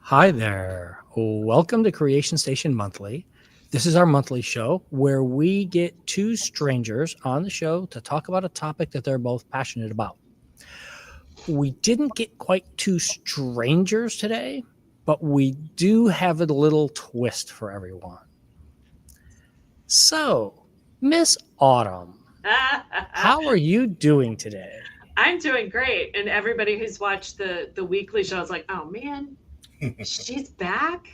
Hi there. Welcome to Creation Station Monthly. This is our monthly show where we get two strangers on the show to talk about a topic that they're both passionate about. We didn't get quite two strangers today, but we do have a little twist for everyone. So, Miss Autumn, how are you doing today? I'm doing great. And everybody who's watched the weekly show is like, oh man, she's back.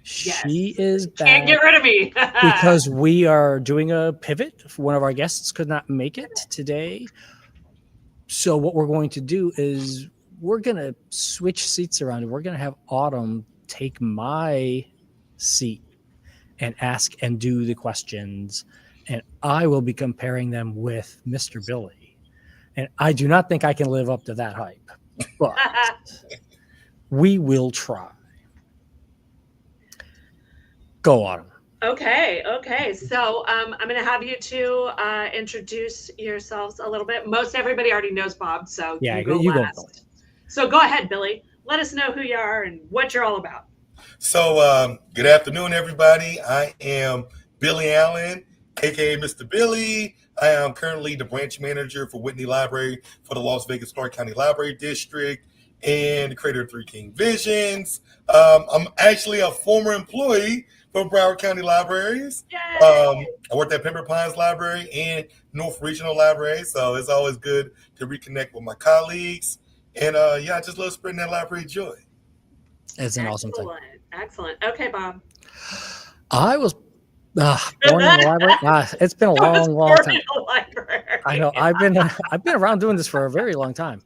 She Yes. is Can't back get rid of me. because we are doing a pivot. One of our guests could not make it today. So what we're going to do is we're going to switch seats around and we're going to have Autumn take my seat and ask and do the questions. And I will be comparing them with Mr. Billy. And I do not think I can live up to that hype, but we will try. Go, Autumn. Okay. So I'm going to have you two introduce yourselves a little bit. Most everybody already knows Bob, so Yeah, you go you go, last. Billy. So go ahead, Billy. Let us know who you are and what you're all about. So, good afternoon, everybody. I am Billy Allen, aka Mr. Billy. I am currently the branch manager for Whitney Library for the Las Vegas Clark County Library District and the creator of Three King Visions. I'm actually a former employee from Broward County Libraries. I worked at Pembroke Pines Library and North Regional Library, so it's always good to reconnect with my colleagues. And I just love spreading that library joy. It's an awesome thing. Excellent. Okay, Bob. I was born in the library. It's been a long time. I know. I've been around doing this for a very long time.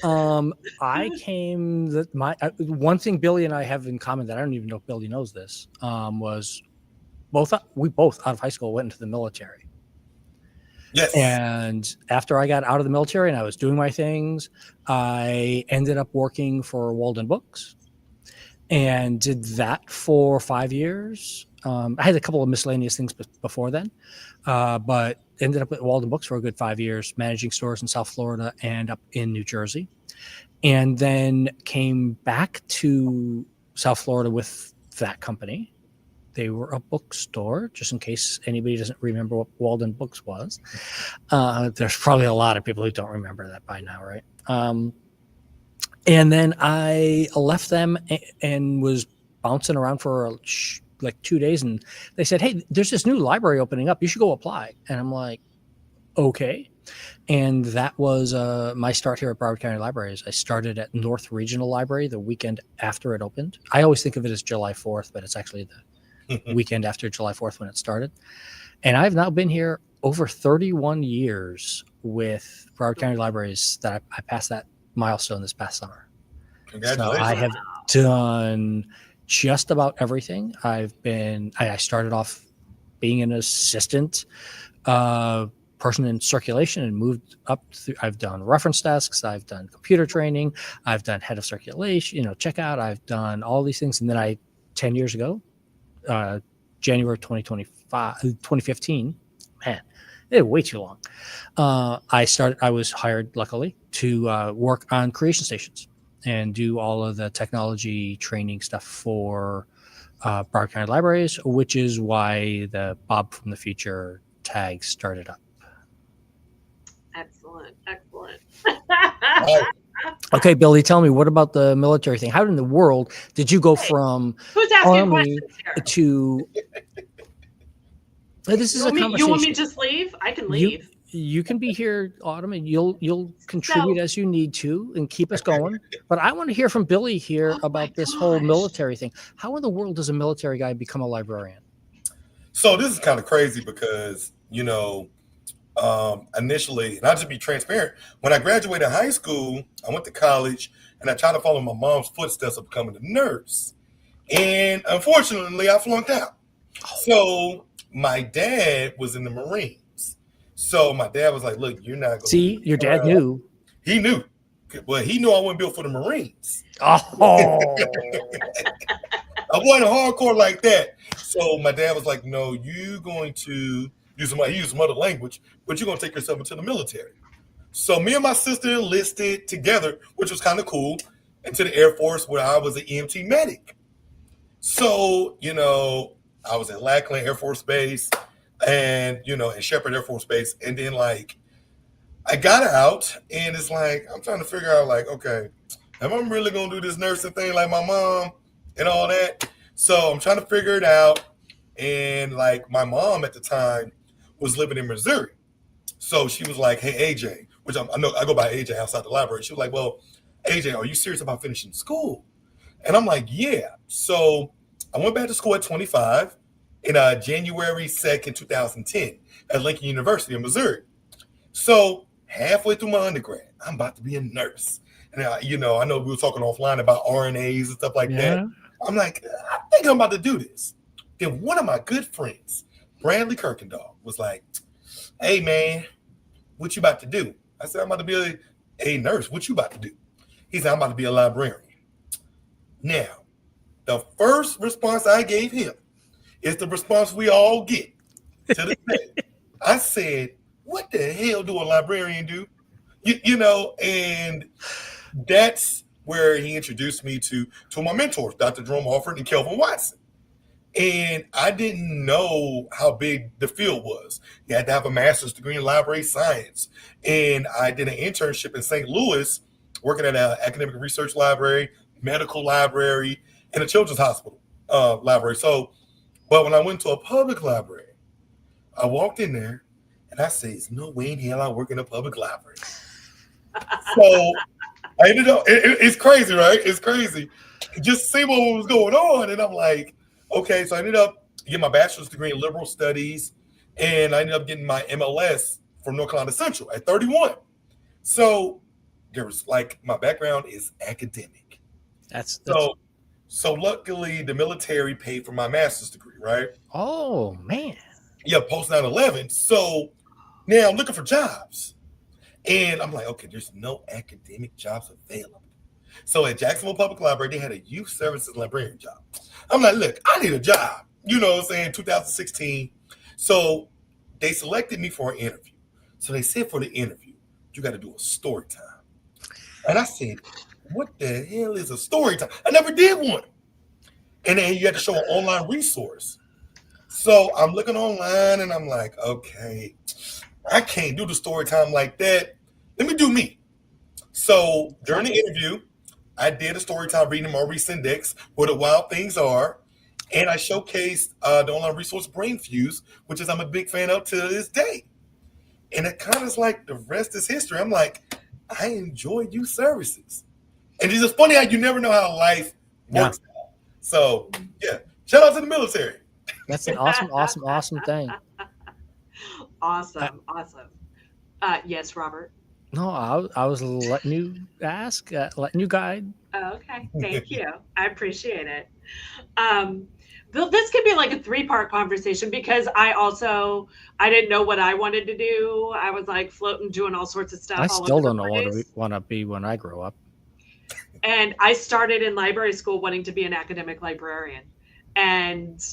I came one thing Billy and I have in common that I don't even know if Billy knows this was we both out of high school went into the military. Yes. And after I got out of the military and I was doing my things, I ended up working for Walden Books and did that for 5 years. I had a couple of miscellaneous things before then, but ended up at Walden Books for a good 5 years, managing stores in South Florida and up in New Jersey. And then came back to South Florida with that company. They were a bookstore, just in case anybody doesn't remember what Walden Books was. There's probably a lot of people who don't remember that by now, right? And then I left them and was bouncing around for like 2 days. And they said, hey, there's this new library opening up. You should go apply. And I'm like, okay. And that was my start here at Broward County Libraries. I started at North Regional Library the weekend after it opened. I always think of it as July 4th, but it's actually the weekend after July 4th when it started. And I've now been here over 31 years with Broward County Libraries that I passed that milestone this past summer. Congratulations. So I have done just about everything. I started off being an assistant person in circulation and moved up through. I've done reference desks. I've done computer training. I've done head of circulation, checkout. I've done all these things. And then 10 years ago, January 2015, man, it was way too long. I was hired, luckily, to work on creation stations and do all of the technology training stuff for Broward County Libraries, which is why the Bob from the Future tag started up. Excellent. Okay, Billy, tell me, what about the military thing? How in the world did you go from who's asking Army questions here? to... This is a conversation. You want me to just leave? I can leave. You can be here, Autumn, and you'll contribute as you need to and keep us going. But I want to hear from Billy here about this whole military thing. How in the world does a military guy become a librarian? So this is kind of crazy because, initially, and I'll just be transparent, when I graduated high school, I went to college and I tried to follow my mom's footsteps of becoming a nurse. And unfortunately, I flunked out. So my dad was in the Marines. So my dad was like, look, you're not going to... See, your dad knew. He knew. Well, he knew I wasn't built for the Marines. Oh. I wasn't hardcore like that. So my dad was like, no, you're going to use some other language, but you're going to take yourself into the military. So me and my sister enlisted together, which was kind of cool, into the Air Force where I was an EMT medic. So, I was at Lackland Air Force Base and, in Shepherd Air Force Base. And then, like, I got out and it's like, I'm trying to figure out, like, okay, am I really going to do this nursing thing like my mom and all that? So I'm trying to figure it out. And, like, my mom at the time was living in Missouri. So she was like, hey, AJ, which I know I go by AJ outside the library. She was like, well, AJ, are you serious about finishing school? And I'm like, yeah. So I went back to school at 25 in January 2nd, 2010 at Lincoln University in Missouri. So halfway through my undergrad, I'm about to be a nurse. And, I know we were talking offline about RNAs and stuff like that. I'm like, I think I'm about to do this. Then one of my good friends, Bradley Kirkendall, was like, hey, man, what you about to do? I said, I'm about to be a nurse. What you about to do? He said, I'm about to be a librarian. Now, the first response I gave him is the response we all get to this day. I said, what the hell do a librarian do? And that's where he introduced me to my mentors, Dr. Jerome Alford and Kelvin Watson. And I didn't know how big the field was. You had to have a master's degree in library science. And I did an internship in St. Louis, working at an academic research library, medical library, and a children's hospital library. So, but when I went to a public library, I walked in there and I said, there's no way in hell I work in a public library. So I ended up, it's crazy, right? It's crazy. Just see what was going on. And I'm like, okay, so I ended up getting my bachelor's degree in liberal studies, and I ended up getting my MLS from North Carolina Central at 31. So there was like, my background is academic. That's so luckily the military paid for my master's degree, right? Oh man. Yeah, post 9/11. So now I'm looking for jobs. And I'm like, okay, there's no academic jobs available. So at Jacksonville Public Library, they had a youth services librarian job. I'm like, look, I need a job. 2016. So they selected me for an interview. So they said for the interview, you got to do a story time. And I said, what the hell is a story time? I never did one. And then you had to show an online resource. So I'm looking online and I'm like, okay, I can't do the story time like that. Let me do me. So during the interview, I did a story time reading Maurice Index, Where the Wild Things Are, and I showcased the online resource Brain Fuse, which is I'm a big fan of to this day. And it kind of is like the rest is history. I'm like, I enjoy youth services. And it's just funny how you never know how life works. Yeah. So, yeah, shout out to the military. That's an awesome thing. Awesome. Yes, Robert. No, I was letting you ask, letting you guide. Okay, thank you. I appreciate it. This could be like a 3-part conversation because I didn't know what I wanted to do. I was like floating, doing all sorts of stuff. I still don't know what I want to be when I grow up. And I started in library school wanting to be an academic librarian. And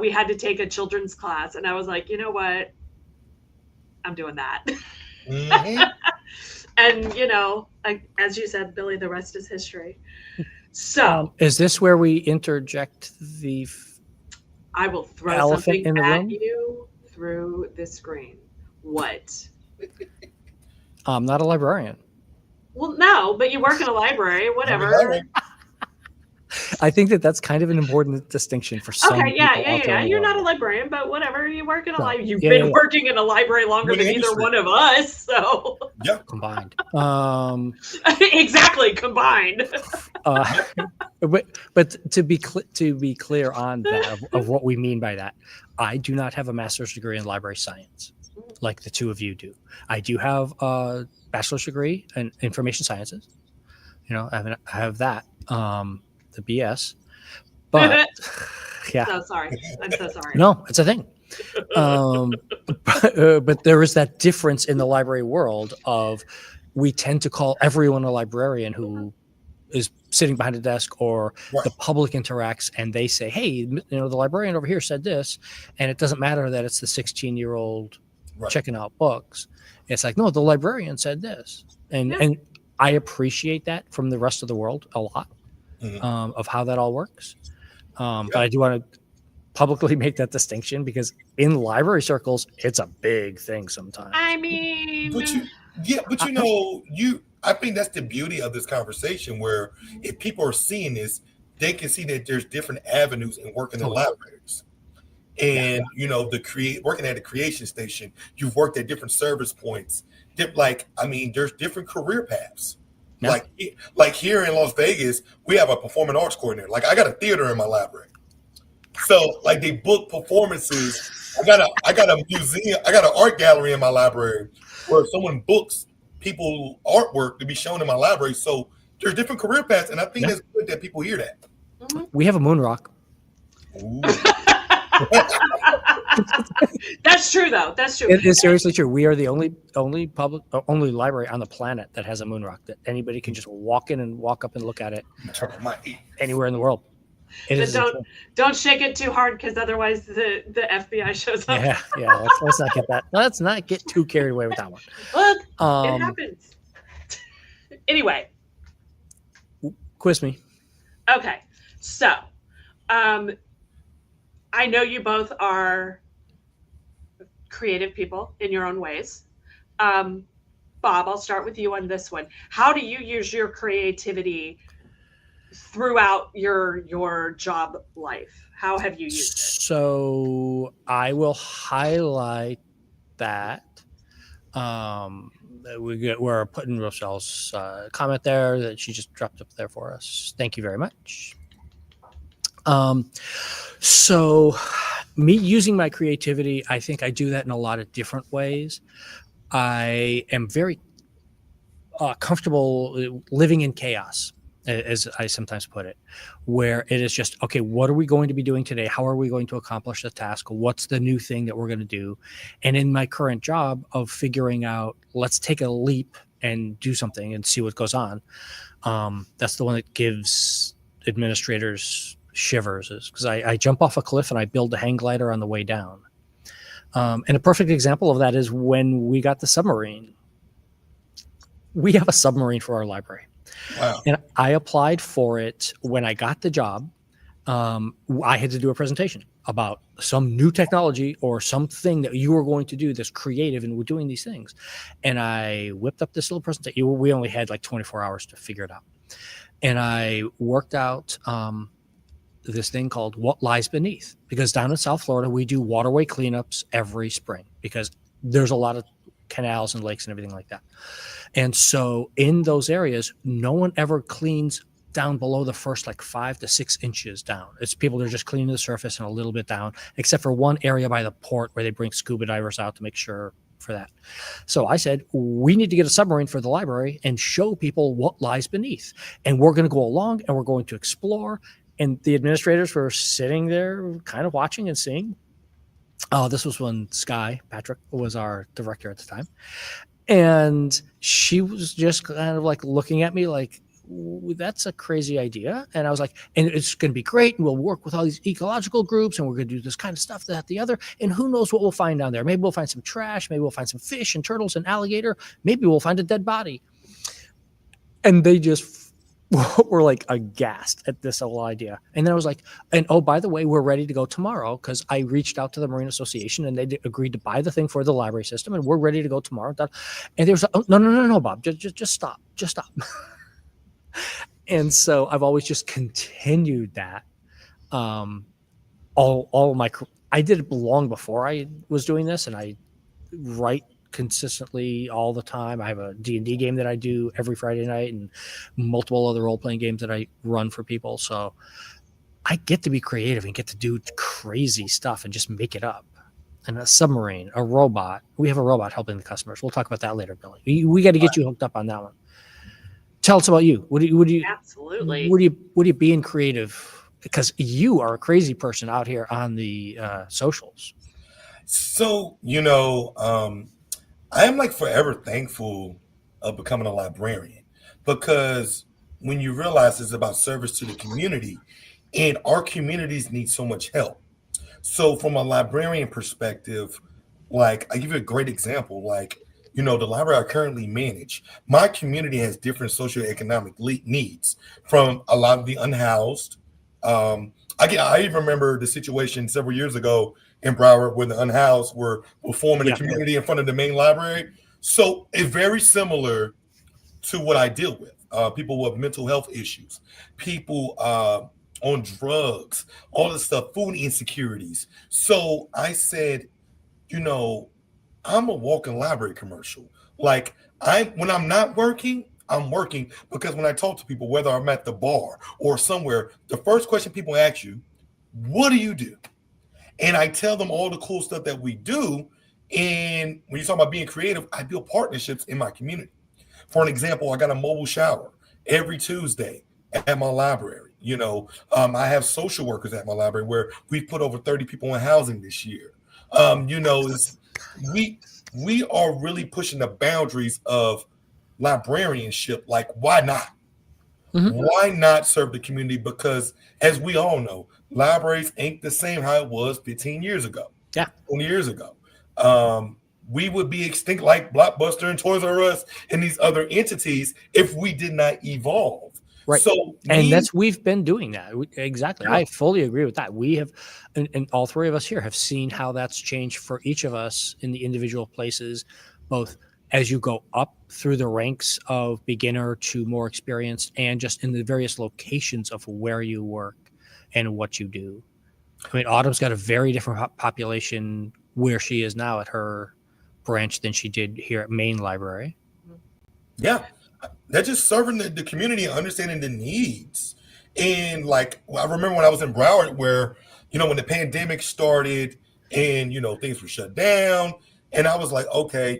we had to take a children's class. And I was like, you know what? I'm doing that. Mm-hmm. And, as you said, Billy, the rest is history. So is this where we interject the I will throw something at you through the screen. What? I'm not a librarian. Well, no, but you work in a library, whatever. I think that's kind of an important distinction for some people. Yeah. You're not a librarian, but whatever. You work in a library. You've been working in a library longer than either one of us. So yeah, combined. Exactly, combined. But to be clear on that of what we mean by that, I do not have a master's degree in library science, like the two of you do. I do have a bachelor's degree in information sciences. I have that. The BS, but yeah. So sorry. I'm so sorry. No, it's a thing. But there is that difference in the library world of we tend to call everyone a librarian who is sitting behind a desk or the public interacts and they say, hey, the librarian over here said this, and it doesn't matter that it's the 16-year-old checking out books. It's like, no, the librarian said this. And I appreciate that from the rest of the world a lot. Mm-hmm. Of how that all works. But I do want to publicly make that distinction because in library circles, it's a big thing sometimes. I mean, I think that's the beauty of this conversation, where if people are seeing this, they can see that there's different avenues in working in libraries. And working at a creation station, you've worked at different service points. There's different career paths. Yeah. Like here in Las Vegas, we have a performing arts coordinator. Like I got a theater in my library. So like they book performances. I got a museum, I got an art gallery in my library where someone books people artwork to be shown in my library. So there's different career paths, and I think it's good that people hear that. We have a moon rock. Ooh. That's true, though. That's true. It is seriously true. We are the only library on the planet that has a moon rock that anybody can just walk in and walk up and look at it anywhere in the world. Don't shake it too hard, because otherwise the FBI shows up. Yeah. Let's not get that. Let's not get too carried away with that one. Look, it happens. Anyway, quiz me. Okay, so I know you both are creative people in your own ways. Bob, I'll start with you on this one. How do you use your creativity throughout your job life? How have you used it? So I will highlight that. We're putting Rochelle's comment there that she just dropped up there for us. Thank you very much. So me using my creativity, I think I do that in a lot of different ways. I am very comfortable living in chaos, as I sometimes put it, where it is just, okay, what are we going to be doing today? How are we going to accomplish the task? What's the new thing that we're going to do? And in my current job of figuring out, let's take a leap and do something and see what goes on. That's the one that gives administrators shivers, is because I jump off a cliff and I build a hang glider on the way down. And a perfect example of that is when we got the submarine. We have a submarine for our library. Wow. And I applied for it when I got the job. I had to do a presentation about some new technology or something that you were going to do that's creative, and we're doing these things. And I whipped up this little presentation. We only had like 24 hours to figure it out. And I worked out this thing called What Lies Beneath, because down in South Florida, we do waterway cleanups every spring because there's a lot of canals and lakes and everything like that. And so in those areas, no one ever cleans down below the first like 5 to 6 inches down. It's people that are just cleaning the surface and a little bit down, except for one area by the port where they bring scuba divers out to make sure for that. So I said, we need to get a submarine for the library and show people what lies beneath. And we're going to go along and we're going to explore. And the administrators were sitting there kind of watching and seeing. This was when Sky Patrick was our director at the time. And she was just kind of like looking at me like, that's a crazy idea. And I was like, and it's going to be great. And we'll work with all these ecological groups and we're going to do this kind of stuff, that, the other. And who knows what we'll find down there. Maybe we'll find some trash. Maybe we'll find some fish and turtles and alligator. Maybe we'll find a dead body. And they just were like aghast at this whole idea. And then I was like, and oh, by the way, we're ready to go tomorrow, because I reached out to the Marine Association and they agreed to buy the thing for the library system, and we're ready to go tomorrow. And there's oh, no, Bob, just stop. And so I've always just continued that. I did it long before I was doing this, and I write consistently all the time. I have a D&D game that I do every Friday night and multiple other role-playing games that I run for people. So I get to be creative and get to do crazy stuff and just make it up. And a submarine, a robot. We have a robot helping the customers. We'll talk about that later, Billy. We got to get you hooked up on that one. Tell us about you. What do you Absolutely. What do you being creative? Because you are a crazy person out here on the socials. So, I am like forever thankful of becoming a librarian, because when you realize it's about service to the community, and our communities need so much help. So from a librarian perspective, like I give you a great example, like, the library I currently manage, my community has different socioeconomic needs, from a lot of the unhoused I even remember the situation several years ago in Broward when the unhoused were forming a community in front of the main library. So it's very similar to what I deal with. People with mental health issues, people on drugs, all this stuff, food insecurities. So I said, I'm a walking library commercial. Like when I'm not working, I'm working, because when I talk to people, whether I'm at the bar or somewhere, the first question people ask you, what do you do? And I tell them all the cool stuff that we do. And when you talk about being creative, I build partnerships in my community. For an example, I got a mobile shower every Tuesday at my library. I have social workers at my library where we've put over 30 people in housing this year. We are really pushing the boundaries of librarianship. Like, why not? Why not serve the community? Because as we all know, libraries ain't the same how it was 15 years ago, 20 years ago. We would be extinct like Blockbuster and Toys R Us and these other entities if we did not evolve. Right. So we've been doing that. Exactly. Yeah. I fully agree with that. We have, and all three of us here have seen how that's changed for each of us in the individual places, both as you go up through the ranks of beginner to more experienced, and just in the various locations of where you work and what you do. I mean, Autumn's got a very different population where she is now at her branch than she did here at Main Library. Yeah. They're just serving the community and understanding the needs. And like, I remember when I was in Broward where, when the pandemic started and, things were shut down, and I was like, okay,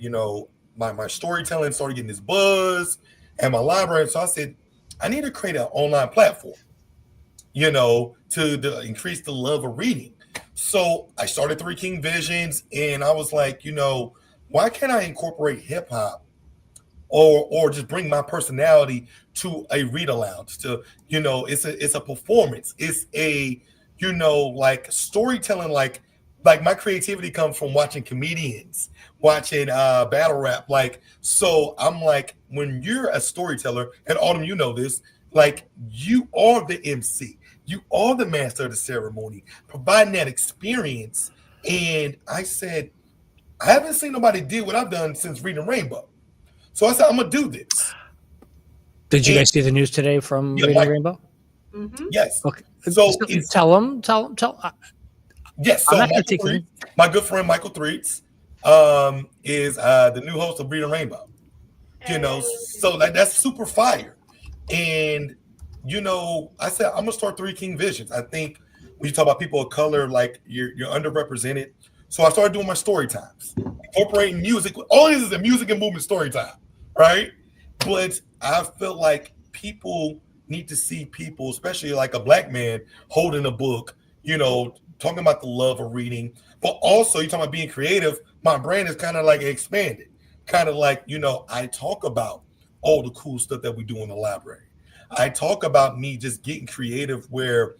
my storytelling started getting this buzz at my library. So I said, I need to create an online platform, to increase the love of reading. So I started Three King Visions, and I was like, why can't I incorporate hip hop or just bring my personality to a read aloud? To, it's a performance. It's a, like storytelling, like my creativity comes from watching comedians, watching battle rap. Like, so I'm like, when you're a storyteller, and Autumn, this, like, you are the MC. You are the master of the ceremony, providing that experience. And I said, I haven't seen nobody do what I've done since Reading Rainbow. So I said, I'm going to do this. Did you guys see the news today from Reading Rainbow? Mm-hmm. Yes. Okay. So tell them. Yes. So my good friend Michael Threets is the new host of Reading Rainbow. So that's super fire. And, I said, I'm going to start Three King Visions. I think when you talk about people of color, like you're underrepresented. So I started doing my story times, incorporating music. All this is a music and movement story time, right? But I felt like people need to see people, especially like a Black man, holding a book, talking about the love of reading. But also, you're talking about being creative. My brand is kind of like expanded. Kind of like, I talk about all the cool stuff that we do in the library. I talk about me just getting creative where,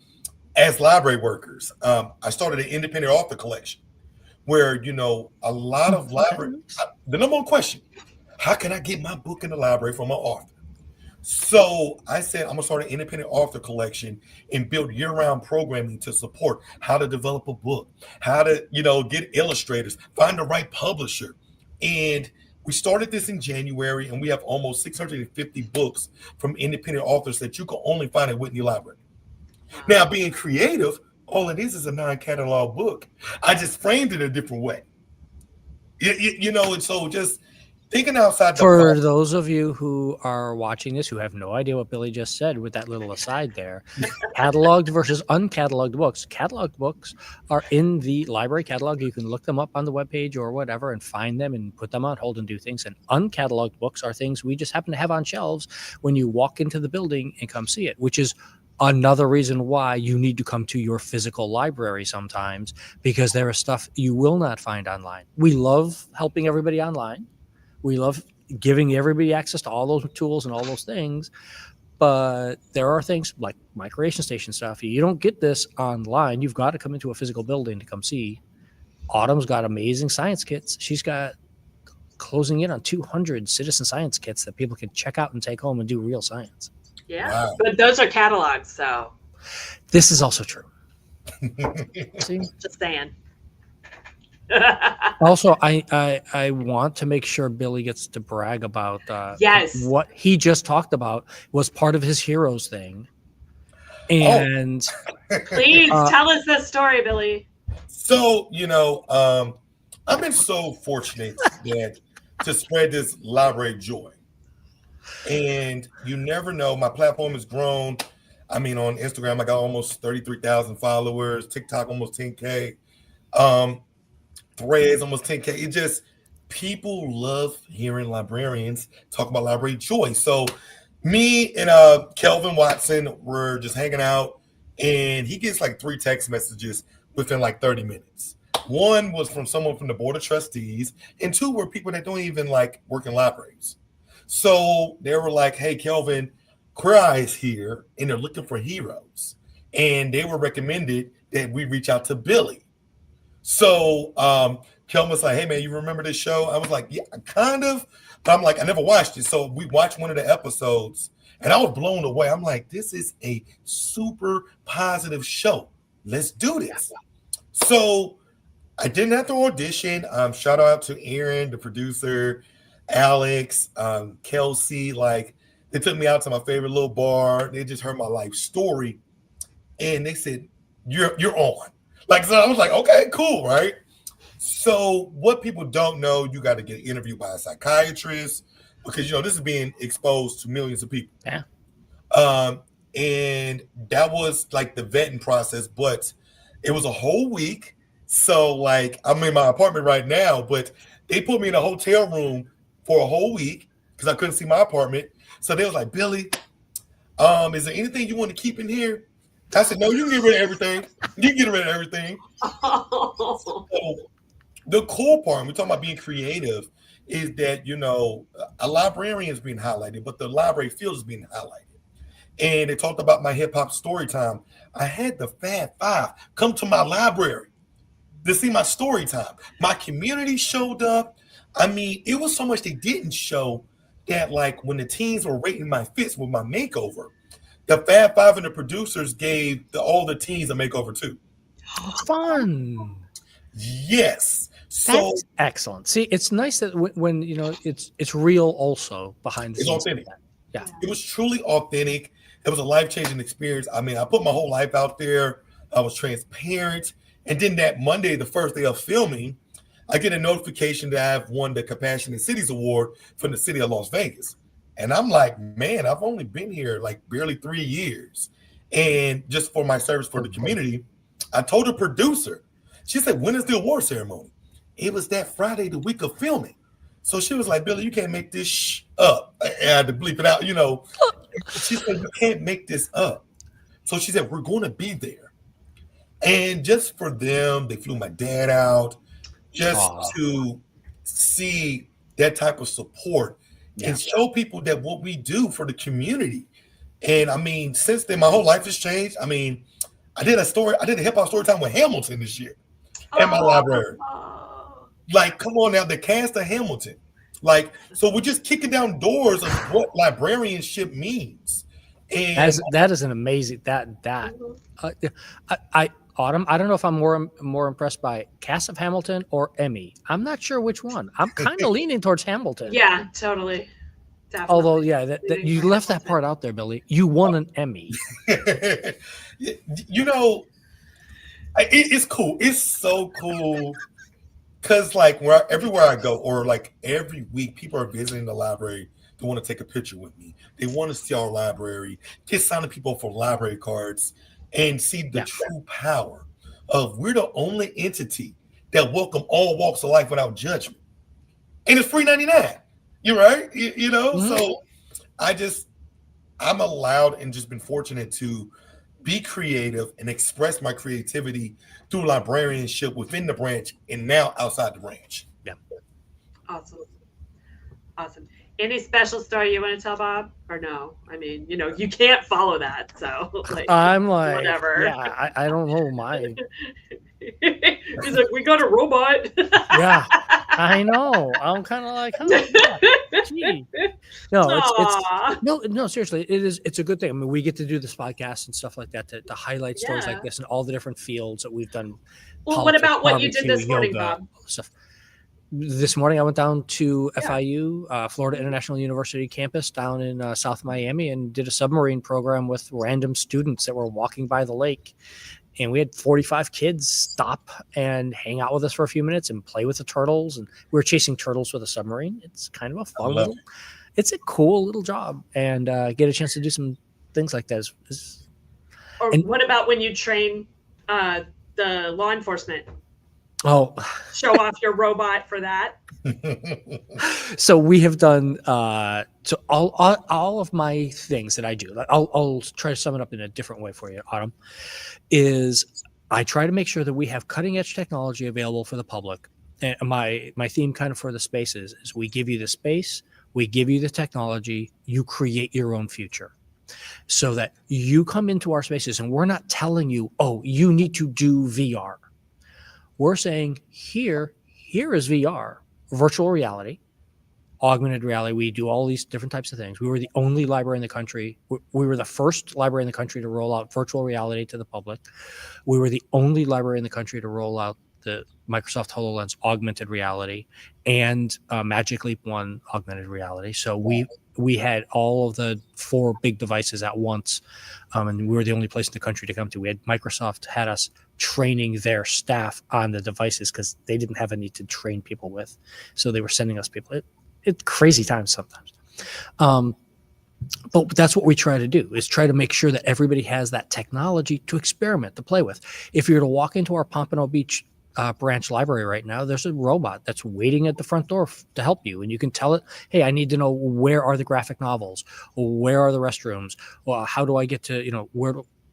as library workers, I started an independent author collection where, a lot of library, the number one question, how can I get my book in the library from an author? So I said, I'm going to start an independent author collection and build year-round programming to support how to develop a book, how to, get illustrators, find the right publisher. And we started this in January, and we have almost 650 books from independent authors that you can only find at Whitney Library. Now, being creative, all it is a non-catalog book. I just framed it a different way. And so just thinking outside the box. For those of you who are watching this who have no idea what Billy just said with that little aside there, cataloged versus uncatalogued books. Cataloged books are in the library catalog. You can look them up on the webpage or whatever and find them and put them on hold and do things. And uncatalogued books are things we just happen to have on shelves when you walk into the building and come see it, which is another reason why you need to come to your physical library sometimes, because there is stuff you will not find online. We love helping everybody online. We love giving everybody access to all those tools and all those things. But there are things like my creation station stuff. You don't get this online. You've got to come into a physical building to come see. Autumn's got amazing science kits. She's got closing in on 200 citizen science kits that people can check out and take home and do real science. Yeah, wow. But those are catalogs, so. This is also true. See? Just saying. Also, I want to make sure Billy gets to brag about Yes. what he just talked about was part of his heroes thing. And Please tell us this story, Billy. So, I've been so fortunate to spread this library joy. And you never know, my platform has grown. I mean, on Instagram, I got almost 33,000 followers, TikTok almost 10K, Threads almost 10K. It just, people love hearing librarians talk about library joy. So me and Kelvin Watson were just hanging out, and he gets like 3 text messages within like 30 minutes. One was from someone from the board of trustees, and 2 were people that don't even like work in libraries. So they were like, hey, Kelvin, Queer Eye is here, and they're looking for heroes. And they were recommended that we reach out to Billy. So Kelvin was like, hey, man, you remember this show? I was like, yeah, kind of. But I'm like, I never watched it. So we watched one of the episodes, and I was blown away. I'm like, this is a super positive show. Let's do this. So I didn't have to audition. Shout out to Aaron, the producer, Alex, Kelsey. Like, they took me out to my favorite little bar. They just heard my life story, and they said, "You're on." Like, so I was like, "Okay, cool, right?" So what people don't know, you got to get interviewed by a psychiatrist because this is being exposed to millions of people. Yeah. And that was like the vetting process, but it was a whole week. So like, I'm in my apartment right now, but they put me in a hotel room for a whole week because I couldn't see my apartment. So they was like, Billy, is there anything you want to keep in here? I said, no, you can get rid of everything. You can get rid of everything. So the cool part, we're talking about being creative, is that, a librarian is being highlighted, but the library field is being highlighted. And they talked about my hip hop story time. I had the Fab Five come to my library to see my story time. My community showed up. I mean, it was so much they didn't show that, like, when the teens were rating my fits with my makeover, the Fab Five and the producers gave all the teens a makeover too. Fun. Yes. So that's excellent. See, it's nice that when it's real also behind the scenes. Authentic. Yeah. It was truly authentic. It was a life-changing experience. I mean, I put my whole life out there. I was transparent. And then that Monday, the first day of filming, I get a notification that I've won the Compassionate Cities Award from the city of Las Vegas. And I'm like, man, I've only been here like barely 3 years. And just for my service for the community, I told the producer, she said, when is the award ceremony? It was that Friday, the week of filming. So she was like, Billy, you can't make this up. I had to bleep it out, She said, you can't make this up. So she said, we're going to be there. And just for them, they flew my dad out just to see that type of support and show people that what we do for the community. And I mean, since then, my whole life has changed. I mean, I did a hip hop story time with Hamilton this year at my library. Like, come on now, the cast of Hamilton. Like, so we're just kicking down doors of what librarianship means. And that is an amazing Autumn, I don't know if I'm more impressed by cast of Hamilton or Emmy. I'm not sure which one. I'm kind of leaning towards Hamilton. Yeah, totally. Definitely. Although, yeah, that you left that part out there, Billy. You won an Emmy. It's cool. It's so cool. Because, like, everywhere I go, or like every week, people are visiting the library. They want to take a picture with me. They want to see our library, get signing people for library cards, and see the true power of we're the only entity that welcome all walks of life without judgment. And it's free 99. You're right. Mm-hmm. So I'm allowed and just been fortunate to be creative and express my creativity through librarianship within the branch and now outside the branch. Yeah. Awesome. Any special story you want to tell, Bob? Or no? I mean, you can't follow that. So I'm like, whatever. Yeah, I don't know. He's like, we got a robot. Yeah. I know. I'm kind of like, oh, yeah, gee. No, Aw. no, seriously, it's a good thing. I mean, we get to do this podcast and stuff like that to highlight stories like Yeah. this in all the different fields that we've done. Well, what Politics, about what you did barbecue, this morning, yoga, Bob? stuff. This morning, I went down to Yeah. FIU, Florida International University campus down in South Miami, and did a submarine program with random students that were walking by the lake. And we had 45 kids stop and hang out with us for a few minutes and play with the turtles. And we were chasing turtles with a submarine. It's kind of a fun little, it's a cool little job, and get a chance to do some things like that. Or what about when you train the law enforcement? Oh, show off your robot for that. So we have done so all of my things that I do. I'll try to sum it up in a different way for you, Autumn. Is I try to make sure that we have cutting edge technology available for the public. And my theme kind of for the spaces is we give you the space, we give you the technology, you create your own future. So that you come into our spaces and we're not telling you, oh, you need to do VR. We're saying here is VR, virtual reality, augmented reality. We do all these different types of things. We were the only library in the country. We were the first library in the country to roll out virtual reality to the public. We were the only library in the country to roll out the Microsoft HoloLens augmented reality and Magic Leap 1 augmented reality. So we had all of the 4 big devices at once, and we were the only place in the country to come to. We had Microsoft had us training their staff on the devices because they didn't have any to train people with, so they were sending us people. It's crazy times sometimes, but that's what we try to do, is try to make sure that everybody has that technology to experiment, to play with. If you were to walk into our Pompano Beach branch library right now, there's a robot that's waiting at the front door to help you, and you can tell it, hey, I need to know where are the graphic novels, or where are the restrooms, or how do I get to,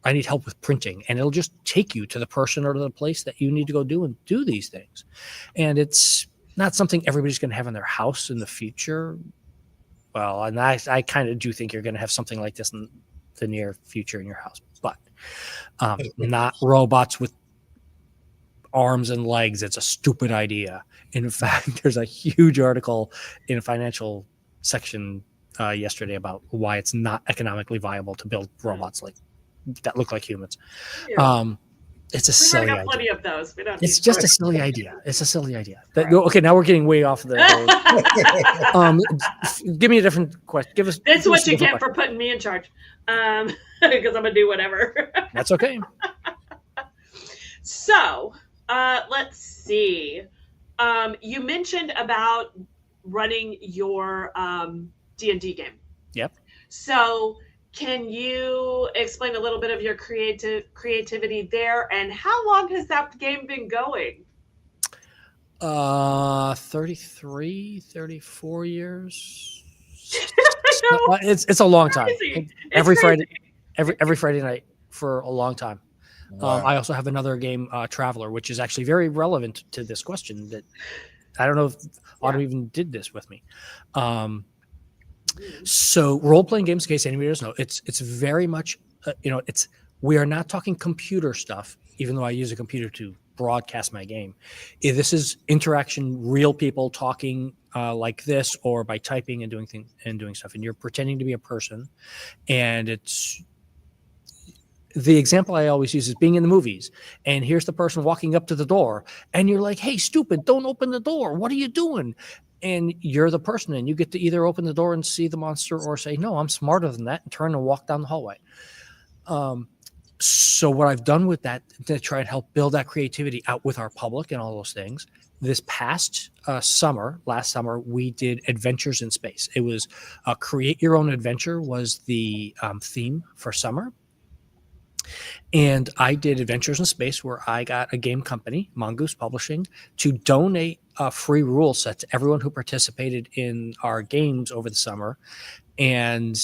I need help with printing, and it'll just take you to the person or to the place that you need to go do these things. And it's not something everybody's going to have in their house in the future. Well, and I kind of do think you're going to have something like this in the near future in your house, but not robots with arms and legs. It's a stupid idea. In fact, there's a huge article in a financial section yesterday about why it's not economically viable to build robots that look like humans. Yeah. It's a We've silly got idea. plenty of those. It's just a silly idea. It's a silly idea. Okay, now we're getting way off the. Give me a different question. That's what you get for putting me in charge, because I'm gonna do whatever. That's okay. So, let's see. You mentioned about running your D&D game. Yep. So, can you explain a little bit of your creativity there, and how long has that game been going? 33, 34 years. It's a long time. Every Friday night for a long time. Wow. I also have another game, Traveler, which is actually very relevant to this question. That I don't know if Autumn even did this with me. So role-playing games, in case anybody doesn't know, it's very much, we are not talking computer stuff, even though I use a computer to broadcast my game. This is interaction, real people talking like this, or by typing and doing things and doing stuff. And you're pretending to be a person. And it's the example I always use is being in the movies. And here's the person walking up to the door, and you're like, hey, stupid, don't open the door. What are you doing? And you're the person, and you get to either open the door and see the monster, or say, no, I'm smarter than that, and turn and walk down the hallway. So what I've done with that to try and help build that creativity out with our public and all those things, this past last summer, we did Adventures in Space. It was create your own adventure was the theme for summer. And I did Adventures in Space, where I got a game company, Mongoose Publishing, to donate a free rule set to everyone who participated in our games over the summer. And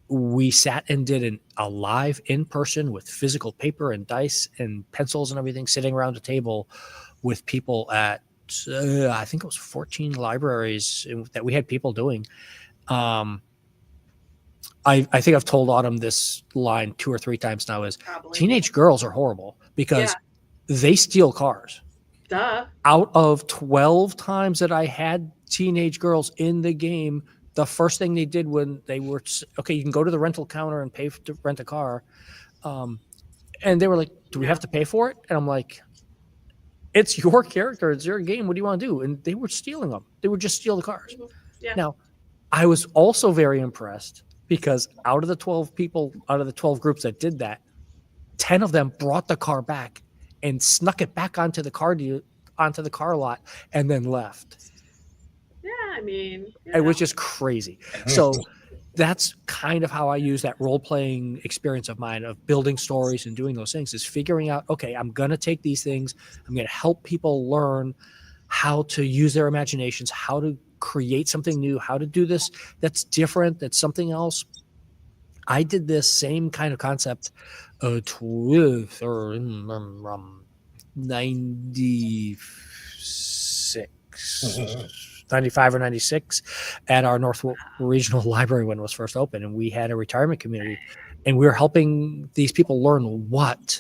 we sat and did a live in-person with physical paper and dice and pencils and everything, sitting around a table with people at, I think it was 14 libraries that we had people doing. I think I've told Autumn this line 2 or 3 times now, is probably. Teenage girls are horrible because they steal cars. Duh. Out of 12 times that I had teenage girls in the game, the first thing they did when they were, okay, you can go to the rental counter and pay to rent a car. And they were like, do we have to pay for it? And I'm like, it's your character. It's your game. What do you want to do? And they were stealing them. They would just steal the cars. Yeah. Now, I was also very impressed because out of the 12 people, out of the 12 groups that did that, 10 of them brought the car back and snuck it back onto the car lot and then left. Yeah, I mean, It was just crazy. So that's kind of how I use that role-playing experience of mine of building stories and doing those things, is figuring out, okay, I'm going to take these things, I'm going to help people learn how to use their imaginations, how to create something new, how to do this that's different, that's something else. I did this same kind of concept 96 95 or 96 at our North Regional Library when it was first open, and we had a retirement community, and we were helping these people learn what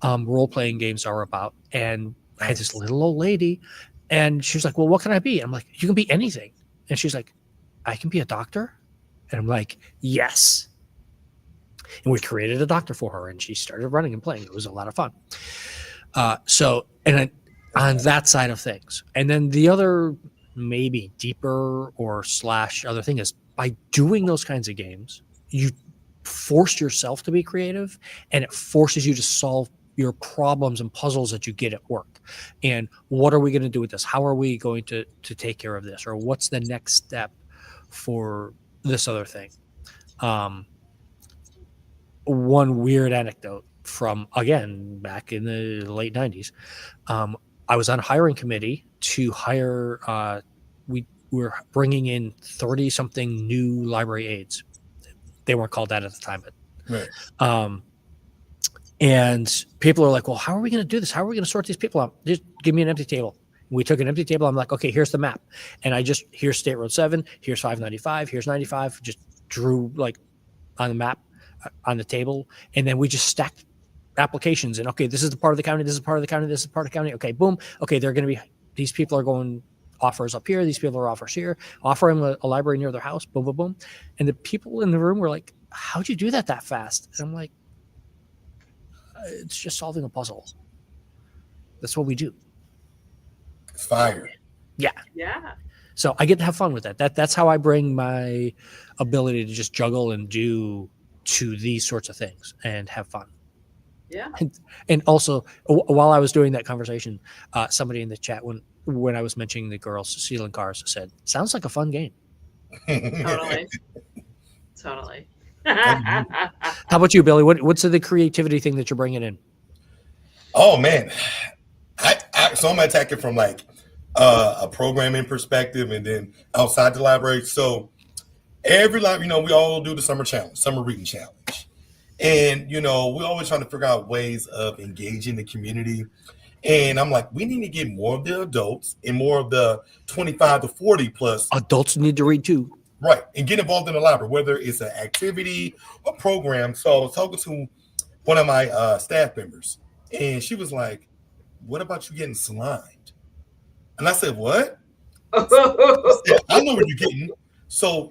role-playing games are about. And I had this little old lady, and she was like, well, what can I be? I'm like, you can be anything. And she's like, I can be a doctor? And I'm like, yes. And we created a doctor for her, and she started running and playing. It was a lot of fun. On that side of things. And then the other maybe deeper or / other thing is, by doing those kinds of games, you force yourself to be creative, and it forces you to solve your problems and puzzles that you get at work. And what are we going to do with this? How are we going to take care of this? Or what's the next step for this other thing? One weird anecdote from, again, back in the late 90s. I was on a hiring committee to hire, we were bringing in 30 something new library aides. They weren't called that at the time, but, Right. And people are like, well, how are we going to do this? How are we going to sort these people out? Just give me an empty table. We took an empty table. I'm like, okay, here's the map. And here's State Road 7, here's 595, here's 95. Just drew like on the map, on the table. And then we just stacked applications, and okay, this is the part of the county, this is part of the county, this is part of the county. Okay, boom. Okay, they're going to be, these people are going offers up here, these people are offers here, offer them a library near their house, boom, boom, boom. And the people in the room were like, how'd you do that fast? And I'm like, it's just solving a puzzle. That's what we do. It's fire. Yeah. So I get to have fun with that. That's how I bring my ability to just juggle and do to these sorts of things and have fun. Yeah. And also, while I was doing that conversation, somebody in the chat, when I was mentioning the girls stealing cars, said, sounds like a fun game. Totally. How about you, Billy? What's the creativity thing that you're bringing in? Oh, man. So I'm attacking from like a programming perspective and then outside the library. So every library, we all do the summer reading challenge. And, we're always trying to figure out ways of engaging the community. And I'm like, we need to get more of the adults and more of the 25 to 40 plus. Adults need to read too. Right. And get involved in the library, whether it's an activity or program. So I was talking to one of my staff members, and she was like, what about you getting slimed? And I said, what? I know what you're getting. So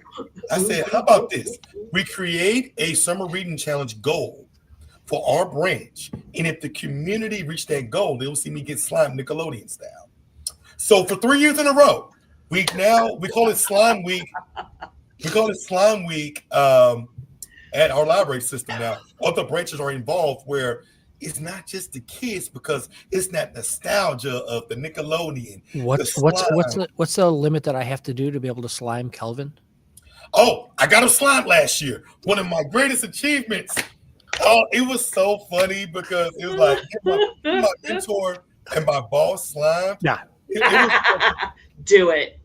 I said, how about this? We create a summer reading challenge goal for our branch. And if the community reach that goal, they'll see me get slime Nickelodeon style. So for 3 years in a row, we call it Slime Week. We call it Slime Week at our library system now. Other branches are involved where it's not just the kids, because it's that nostalgia of the Nickelodeon. What's the limit that I have to do to be able to slime Kelvin? Oh, I got him slimed last year. One of my greatest achievements. Oh, it was so funny because it was like my mentor and my boss slimed. Yeah. Do it.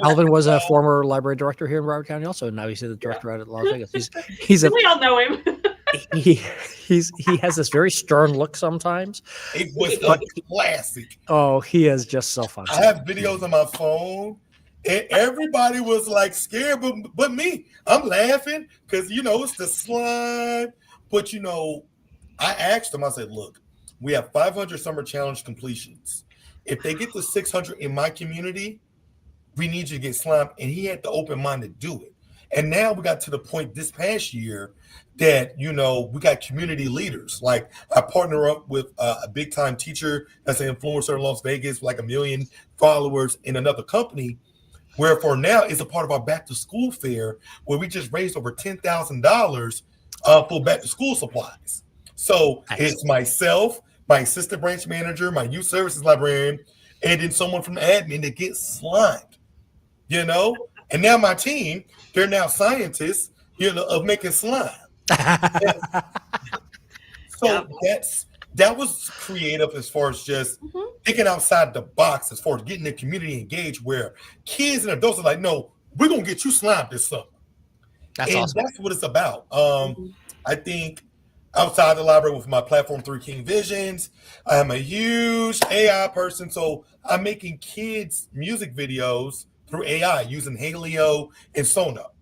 Alvin was a former library director here in Broward County also, and now he's the director out at Las Vegas. We all know him. he has this very stern look sometimes. It was a classic. Oh, he is just so fun. I have videos on my phone, and everybody was like scared, but me. I'm laughing because it's the slime. But I asked him, I said, look, we have 500 summer challenge completions. if they get to 600 in my community, we need you to get slimed. And he had the open mind to do it. And now we got to the point this past year that, we got community leaders. Like I partner up with a big time teacher that's an influencer in Las Vegas, with like 1 million followers in another company, where for now it's a part of our back to school fair where we just raised over $10,000 for back to school supplies. So it's myself, my assistant branch manager, my youth services librarian, and then someone from the admin that gets slimed, And now my team, they're now scientists, of making slime. So that was creative as far as just thinking outside the box, as far as getting the community engaged, where kids and adults are like, no, we're going to get you slimed this summer. That's awesome. That's what it's about. I think outside the library with my platform, 3 King Visions, I'm a huge AI person. So I'm making kids music videos through AI using Halio and Sono.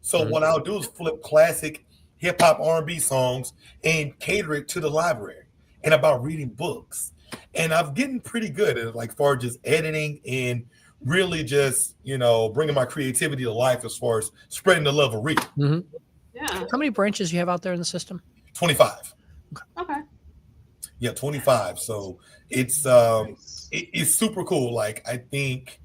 So what I'll do is flip classic hip hop R&B songs and cater it to the library and about reading books. And I'm getting pretty good at it, like far just editing and really just, bringing my creativity to life as far as spreading the love of reading. Mm-hmm. Yeah. How many branches do you have out there in the system? 25. Okay. Yeah, 25. So it's it's super cool. Like I think,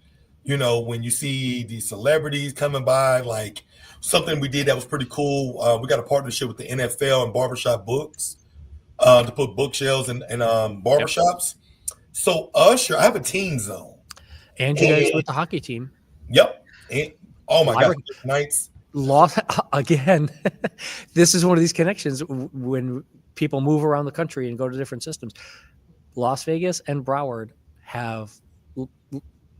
when you see these celebrities coming by, like something we did that was pretty cool. We got a partnership with the NFL and barbershop books to put bookshelves in barbershops. Yep. So Usher, I have a teen zone. And you guys with the hockey team. Yep. And, oh my God, nights. Again, this is one of these connections when people move around the country and go to different systems. Las Vegas and Broward have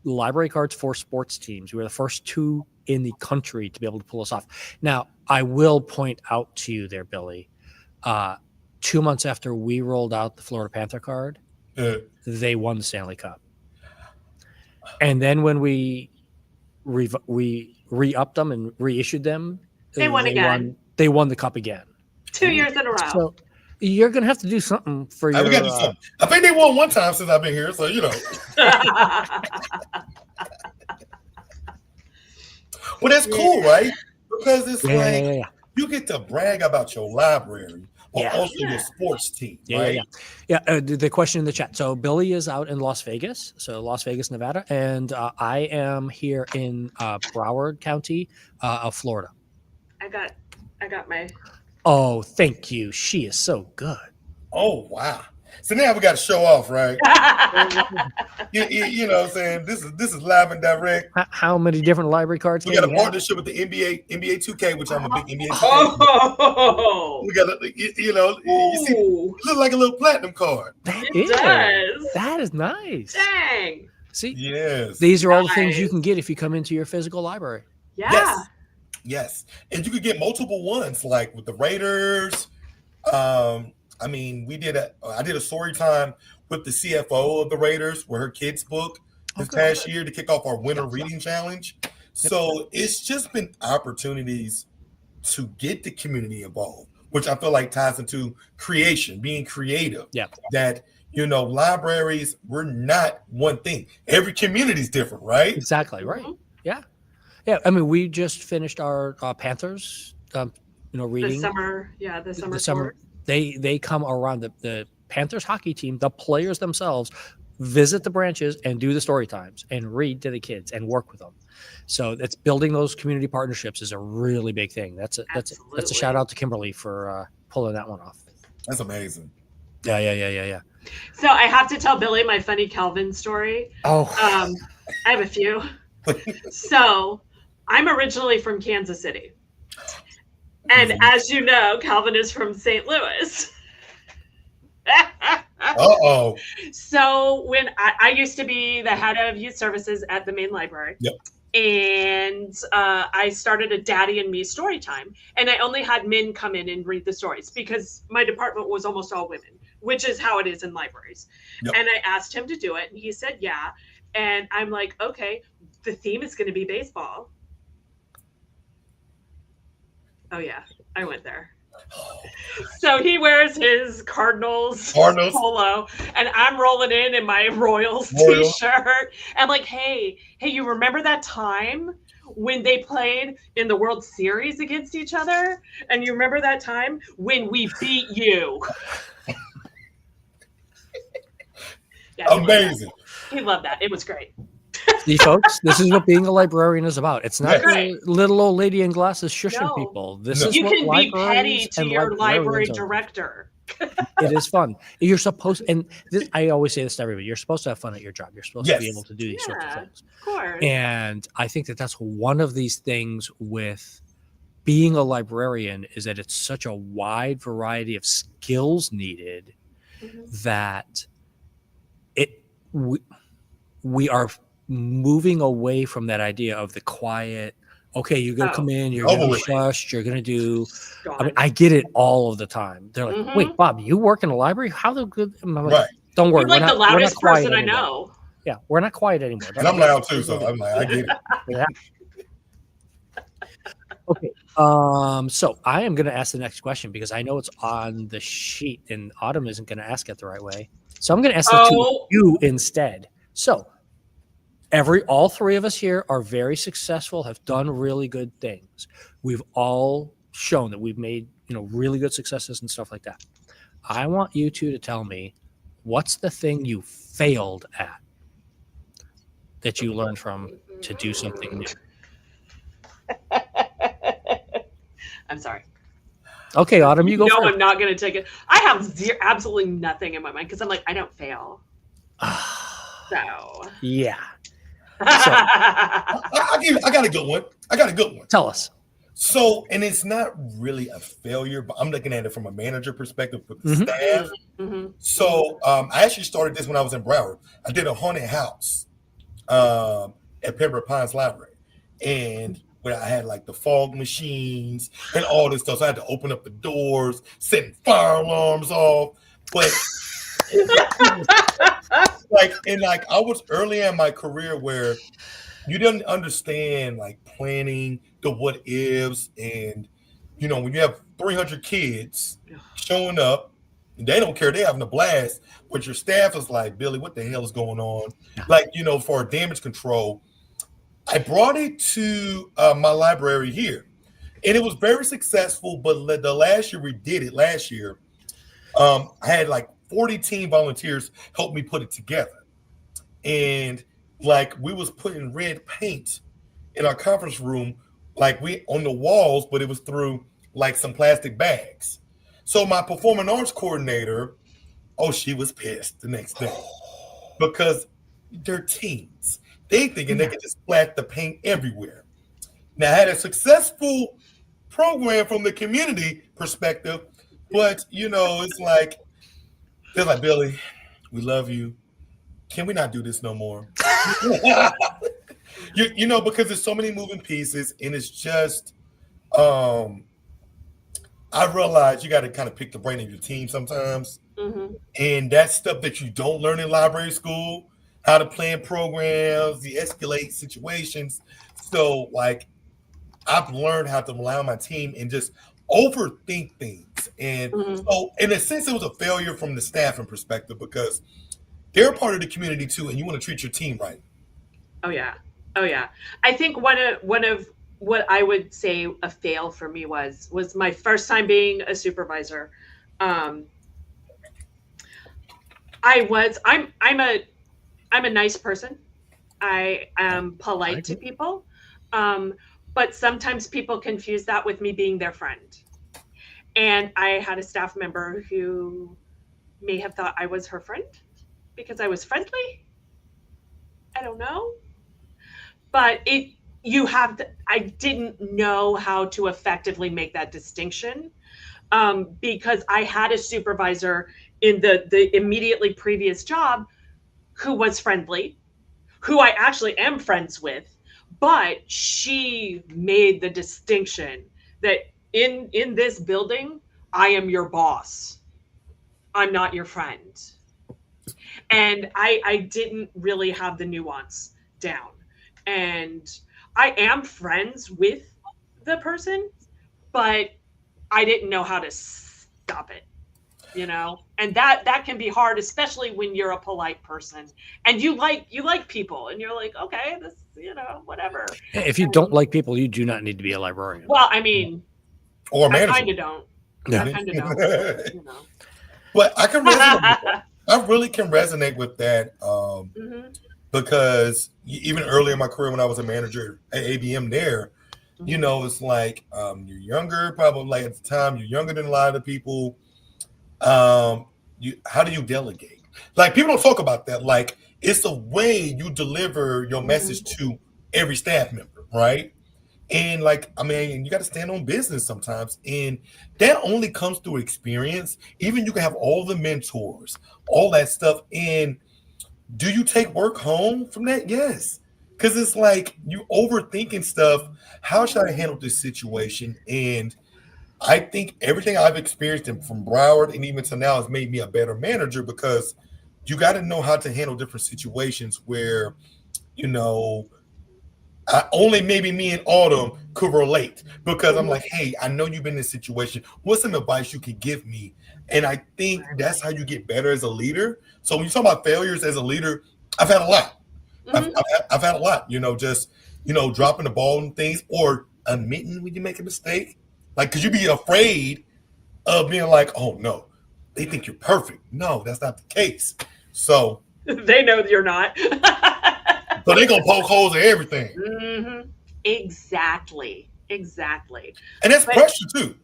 library cards for sports teams. We were the first 2 in the country to be able to pull us off. Now, I will point out to you there, Billy, 2 months after we rolled out the Florida Panther card, they won the Stanley Cup. And then when we re-upped them and reissued them, they won again. They won the cup again. 2 years in a row. So you're going to have to do something for your... We got to do something. I think they won one time since I've been here, so Well, that's cool, right? Because it's you get to brag about your library, but also your sports team, right? The question in the chat. So Billy is out in Las Vegas, Nevada, and I am here in Broward County of Florida. I got my... Oh, thank you. She is so good. Oh, wow. So now we got to show off, right? you know what I'm saying? This is live and direct. How many different library cards? We got a partnership with the NBA 2K, which I'm a big NBA 2K. Oh, we got you see, it look like a little platinum card. It does. That is nice. Dang. See, yes, these are all the things you can get if you come into your physical library. Yeah. Yes, and you could get multiple ones, like with the Raiders. I mean, I did a story time with the CFO of the Raiders with her kids' book this past year to kick off our winter reading challenge. So it's just been opportunities to get the community involved, which I feel like ties into creation, being creative. Yeah. That, libraries, we're not one thing. Every community is different, right? Exactly. Right. Yeah. Yeah. I mean, we just finished our Panthers, reading. The summer. They come around the Panthers hockey team, the players themselves visit the branches and do the story times and read to the kids and work with them. So it's building those community partnerships is a really big thing. That's a shout out to Kimberly for pulling that one off. That's amazing. Yeah. So I have to tell Billy my funny Calvin story. Oh, I have a few. So I'm originally from Kansas City. And as you know, Calvin is from St. Louis. Uh-oh. So when I used to be the head of youth services at the main library. Yep. And I started a Daddy and Me story time. And I only had men come in and read the stories because my department was almost all women, which is how it is in libraries. Yep. And I asked him to do it. And he said, yeah. And I'm like, okay, the theme is going to be baseball. Oh, yeah, I went there. So he wears his Cardinals polo, and I'm rolling in my Royals t-shirt. I'm like, hey, you remember that time when they played in the World Series against each other? And you remember that time when we beat you? Yeah, amazing. He loved that. It was great. See, folks, this is what being a librarian is about. It's not the little old lady in glasses shushing people. This is you what can be petty to your library director. It is fun. You're supposed, and this, I always say this to everybody, you're supposed to have fun at your job. You're supposed to be able to do these sorts of things. Of course. And I think that that's one of these things with being a librarian is that it's such a wide variety of skills needed that we are moving away from that idea of the quiet, okay, you're going to come in, you're going to be shushed, you're going to do, I mean, I get it all of the time. They're like, wait, Bob, you work in a library? How the good? Like, don't worry. You're like the loudest person I know. Yeah, we're not quiet anymore. And I'm loud too, so I'm like, I get it. Yeah. Okay. So I am going to ask the next question because I know it's on the sheet and Autumn isn't going to ask it the right way. So I'm going to ask it to you instead. So all three of us here are very successful, have done really good things. We've all shown that we've made, really good successes and stuff like that. I want you two to tell me what's the thing you failed at that you learned from to do something new. I'm sorry. Okay, Autumn, you go first. I'm not going to take it. I have absolutely nothing in my mind because I'm like, I don't fail. So. Yeah. So, I got a good one. Tell us. So, and it's not really a failure, but I'm looking at it from a manager perspective with the staff. So, I actually started this when I was in Broward. I did a haunted house at Pembroke Pines Library, and where I had like the fog machines and all this stuff. So I had to open up the doors, setting fire alarms off, but. I was early in my career where you didn't understand like planning, the what ifs, and when you have 300 kids showing up, they don't care, they're having a blast, but your staff is like, Billy, what the hell is going on? Like, for damage control, I brought it to my library here, and it was very successful. But the last year we did it, I had like 40 team volunteers help me put it together. And like we was putting red paint in our conference room, like we on the walls, but it was through like some plastic bags. So my performing arts coordinator, she was pissed the next day because they're teens. They thinking they could just splat the paint everywhere. Now I had a successful program from the community perspective, but it's like, they're like, Billy, we love you. Can we not do this no more? Because there's so many moving pieces, and it's just, I realize you got to kind of pick the brain of your team sometimes. And that's stuff that you don't learn in library school, how to plan programs, de-escalate situations. So, like, I've learned how to allow my team and just overthink things. And so in a sense, it was a failure from the staffing perspective because they're part of the community too, and you want to treat your team right. Oh yeah. I think one of what I would say a fail for me was my first time being a supervisor. I'm a nice person. I am polite to people. But sometimes people confuse that with me being their friend. And I had a staff member who may have thought I was her friend because I was friendly. I don't know. But I didn't know how to effectively make that distinction because I had a supervisor in the immediately previous job who was friendly, who I actually am friends with. But she made the distinction that in this building, I am your boss. I'm not your friend. And I didn't really have the nuance down. And I am friends with the person, but I didn't know how to stop it, and that can be hard, especially when you're a polite person and you like people and you're like, okay, this, whatever. If you don't like people, you do not need to be a librarian. Well, I mean, or I manager. kind of don't. Yeah. I kind of don't. But I can resonate. I really can resonate with that because even earlier in my career, when I was a manager at ABM, there, it's like you're younger, probably like at the time you're younger than a lot of the people. How do you delegate? Like people don't talk about that. Like it's the way you deliver your message to every staff member, right? And like, I mean, you got to stand on business sometimes. And that only comes through experience. Even you can have all the mentors, all that stuff. And do you take work home from that? Yes. Because it's like you overthinking stuff. How should I handle this situation? And I think everything I've experienced from Broward and even to now has made me a better manager because you got to know how to handle different situations where, only maybe me and Autumn could relate because I'm like, hey, I know you've been in this situation. What's some advice you could give me? And I think that's how you get better as a leader. So when you talk about failures as a leader, I've had a lot. I've had a lot, just, dropping the ball and things or admitting when you make a mistake. Like, because you be afraid of being like, oh, no, they think you're perfect. No, that's not the case. So they know you're not. So they're going to poke holes in everything. Mm-hmm. Exactly. And that's pressure too.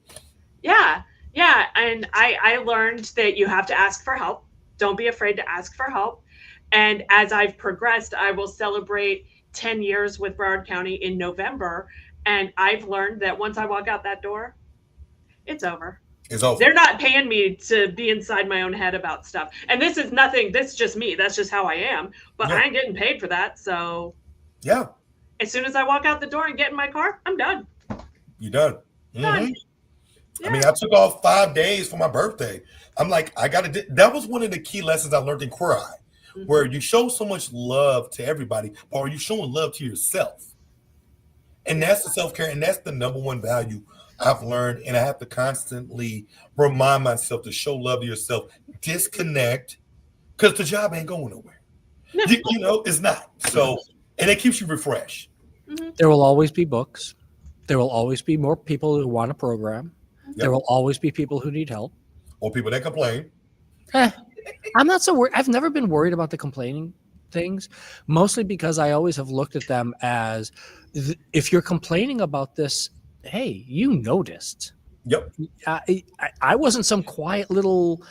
Yeah. And I learned that you have to ask for help. Don't be afraid to ask for help. And as I've progressed, I will celebrate 10 years with Broward County in November. And I've learned that once I walk out that door, it's over. It's over. They're not paying me to be inside my own head about stuff. And this is nothing. This is just me. That's just how I am. But I ain't getting paid for that. So yeah. As soon as I walk out the door and get in my car, I'm done. You're done. Done. Yeah. I mean, I took off 5 days for my birthday. I'm like, that was one of the key lessons I learned in Queer Eye, where you show so much love to everybody, or you showing love to yourself. And that's the self-care, and that's the number one value I've learned, and I have to constantly remind myself to show love to yourself. Disconnect, because the job ain't going nowhere. It's not. So, and it keeps you refreshed. There will always be books. There will always be more people who want a program. Yep. There will always be people who need help. Or people that complain. I'm not so worried. I've never been worried about the complaining things, mostly because I always have looked at them as if you're complaining about this, hey, you noticed. Yep. I wasn't some quiet little